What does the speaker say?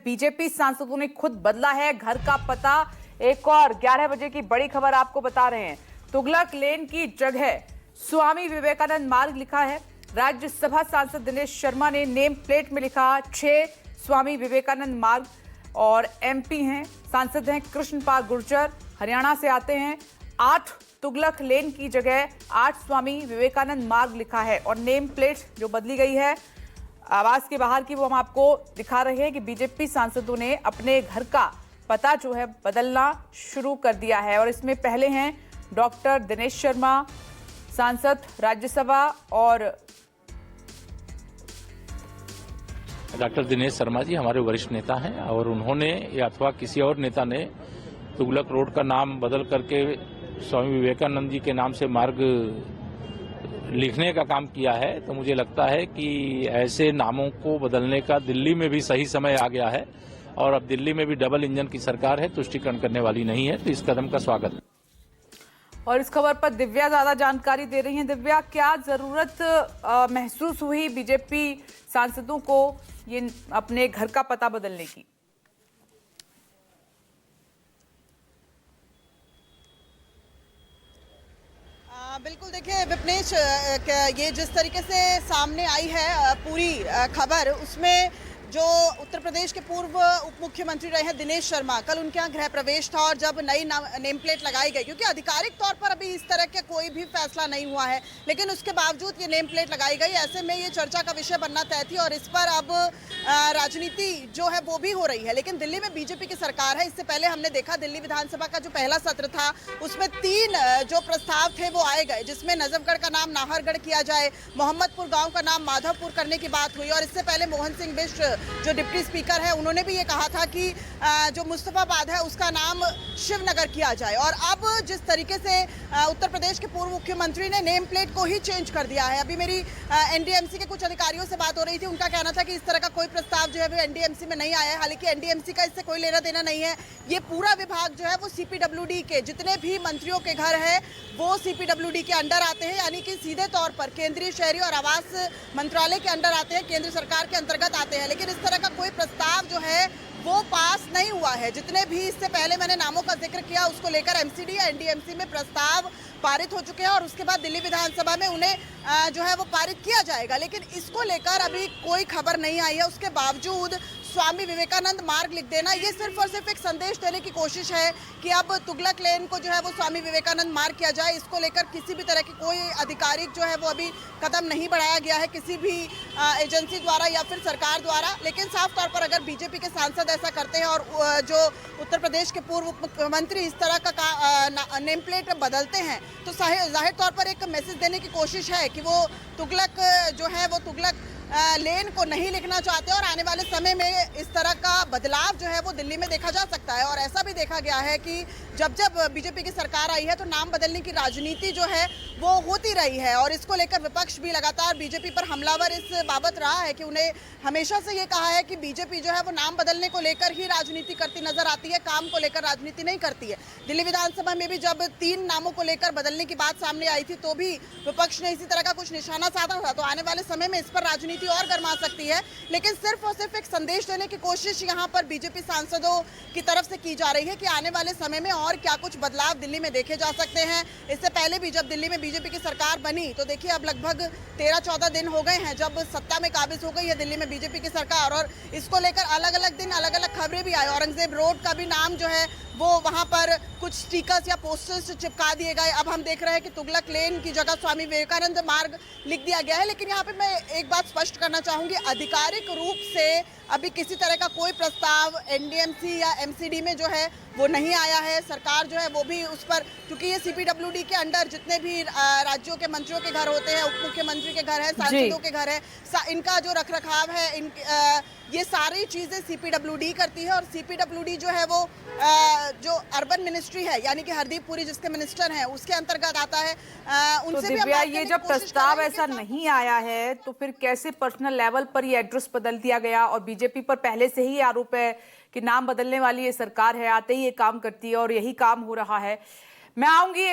BJP सांसदों ने खुद बदला है घर का पता। एक और 11 बजे की बड़ी खबर आपको बता रहे हैं। तुगलक लेन की जगह स्वामी विवेकानंद मार्ग लिखा है। राज्यसभा सांसद दिनेश शर्मा ने नेम प्लेट में लिखा 6 स्वामी विवेकानंद मार्ग और एमपी हैं, सांसद हैं कृष्णपाल गुर्जर, हरियाणा से आते हैं। 8 तुगलक लेन की जगह 8 स्वामी विवेकानंद मार्ग लिखा है और नेम प्लेट जो बदली गई है आवास के बाहर की, वो हम आपको दिखा रहे हैं कि बीजेपी सांसदों ने अपने घर का पता जो है बदलना शुरू कर दिया है। और इसमें पहले हैं डॉक्टर दिनेश शर्मा, सांसद राज्यसभा, और डॉक्टर दिनेश शर्मा जी हमारे वरिष्ठ नेता हैं और उन्होंने या अथवा किसी और नेता ने तुगलक रोड का नाम बदल करके स्वामी विवेकानंद जी के नाम से मार्ग लिखने का काम किया है। तो मुझे लगता है कि ऐसे नामों को बदलने का दिल्ली में भी सही समय आ गया है और अब दिल्ली में भी डबल इंजन की सरकार है, तुष्टिकरण करने वाली नहीं है। तो इस कदम का स्वागत है। और इस खबर पर दिव्या ज्यादा जानकारी दे रही हैं। दिव्या, क्या जरूरत महसूस हुई बीजेपी सांसदों को ये अपने घर का पता बदलने की? बिल्कुल, देखिए विपनेश, ये जिस तरीके से सामने आई है पूरी खबर, उसमें जो उत्तर प्रदेश के पूर्व उप मुख्यमंत्री रहे हैं दिनेश शर्मा, कल उनके यहाँ गृह प्रवेश था और जब नई नेम प्लेट लगाई गई, क्योंकि आधिकारिक तौर पर अभी इस तरह के कोई भी फैसला नहीं हुआ है, लेकिन उसके बावजूद ये नेम प्लेट लगाई गई। ऐसे में ये चर्चा का विषय बनना तय थी और इस पर अब राजनीति जो है वो भी हो रही है। लेकिन दिल्ली में बीजेपी की सरकार है। इससे पहले हमने देखा दिल्ली विधानसभा का जो पहला सत्र था उसमें 3 जो प्रस्ताव थे वो आए गए, जिसमें नजफगढ़ का नाम नाहरगढ़ किया जाए, मोहम्मदपुर गाँव का नाम माधवपुर करने की बात हुई। और इससे पहले मोहन सिंह बिष्ट जो डिप्टी स्पीकर है, उन्होंने भी ये कहा था कि जो मुस्तफाबाद है उसका नाम शिवनगर किया जाए। और अब जिस तरीके से उत्तर प्रदेश के पूर्व मुख्यमंत्री ने नेम प्लेट को ही चेंज कर दिया है। अभी मेरी एनडीएमसी के कुछ अधिकारियों से बात हो रही थी, उनका कहना था कि इस तरह का कोई प्रस्ताव जो है वो एनडीएमसी में नहीं आया है। हालांकि एनडीएमसी का इससे कोई लेना देना नहीं है। ये पूरा विभाग जो है वो सीपीडब्ल्यूडी के जितने भी मंत्रियों के घर है वो सीपीडब्ल्यूडी के अंडर आते हैं, यानी कि सीधे तौर पर केंद्रीय शहरी और आवास मंत्रालय के अंडर आते हैं, केंद्र सरकार के अंतर्गत आते हैं। लेकिन इस तरह का कोई प्रस्ताव जो है वो पास नहीं हुआ है। जितने भी इससे पहले मैंने नामों का जिक्र किया उसको लेकर एमसीडी या एनडीएमसी में प्रस्ताव पारित हो चुके हैं और उसके बाद दिल्ली विधानसभा में उन्हें जो है वो पारित किया जाएगा। लेकिन इसको लेकर अभी कोई खबर नहीं आई है। उसके बावजूद स्वामी विवेकानंद मार्ग लिख देना, ये सिर्फ और सिर्फ एक संदेश देने की कोशिश है कि अब तुगलक लेन को जो है वो स्वामी विवेकानंद मार्ग किया जाए। इसको लेकर किसी भी तरह की कोई आधिकारिक जो है वो अभी कदम नहीं बढ़ाया गया है किसी भी एजेंसी द्वारा या फिर सरकार द्वारा। लेकिन साफ तौर पर अगर बीजेपी के सांसद ऐसा करते हैं और जो उत्तर प्रदेश के पूर्व मुख्यमंत्री इस तरह का नेम प्लेट बदलते हैं, तो जाहिर तौर पर एक मैसेज देने की कोशिश है कि वो तुगलक जो है वो तुगलक लेन को नहीं लिखना चाहते और आने वाले समय में इस तरह का बदलाव जो है वो दिल्ली में देखा जा सकता है। और ऐसा भी देखा गया है कि जब जब बीजेपी की सरकार आई है तो नाम बदलने की राजनीति जो है वो होती रही है और इसको लेकर विपक्ष भी लगातार बीजेपी पर हमलावर इस बाबत रहा है कि उन्हें हमेशा से ये कहा है कि बीजेपी जो है वो नाम बदलने को लेकर ही राजनीति करती नजर आती है, काम को लेकर राजनीति नहीं करती है। दिल्ली विधानसभा में भी जब 3 नामों को लेकर बदलने की बात सामने आई थी तो भी विपक्ष ने इसी तरह का कुछ निशाना साधा था। तो आने वाले समय में इस पर राजनीति और गर्मा सकती है। लेकिन सिर्फ और सिर्फ एक संदेश देने की कोशिश यहाँ पर बीजेपी सांसदों की तरफ से की जा रही है कि आने वाले समय में और क्या कुछ बदलाव दिल्ली में देखे जा सकते हैं। इससे पहले भी जब दिल्ली में बीजेपी की सरकार बनी तो देखिए अब लगभग 13-14 दिन हो गए हैं जब सत्ता में काबिज हो गई है दिल्ली में बीजेपी की सरकार। और इसको लेकर अलग अलग दिन अलग अलग खबरें भी आई। औरंगजेब रोड का भी नाम जो है वो वहां पर कुछ स्टिकर्स या पोस्टर्स चिपका दिए गए। अब हम देख रहे हैं कि तुगलक लेन की जगह स्वामी विवेकानंद मार्ग लिख दिया गया है। लेकिन यहाँ पे मैं एक बात स्पष्ट करना चाहूंगी, आधिकारिक रूप से अभी किसी तरह का कोई प्रस्ताव एनडीएमसी या एमसीडी में जो है वो नहीं आया है। सरकार जो है वो भी उस पर, क्योंकि ये सीपीडब्ल्यूडी के अंडर जितने भी राज्यों के मंत्रियों के घर होते हैं, उप मुख्यमंत्री के घर है, सांसदों के घर है, इनका जो रखरखाव है ये सारी चीजें सीपीडब्ल्यूडी करती है। और सीपीडब्ल्यूडी जो है वो जो अर्बन मिनिस्ट्री है यानी कि हरदीप पुरी जिसके मिनिस्टर हैं उसके अंतर्गत आता है। उनसे तो दिव्या, ये जब प्रस्ताव ऐसा नहीं आया है तो फिर कैसे पर्सनल लेवल पर ये एड्रेस बदल दिया गया? और बीजेपी पर पहले से ही आरोप है कि नाम बदलने वाली ये सरकार है, आते ही ये काम करती है और यही काम हो रहा है। मैं आऊंगी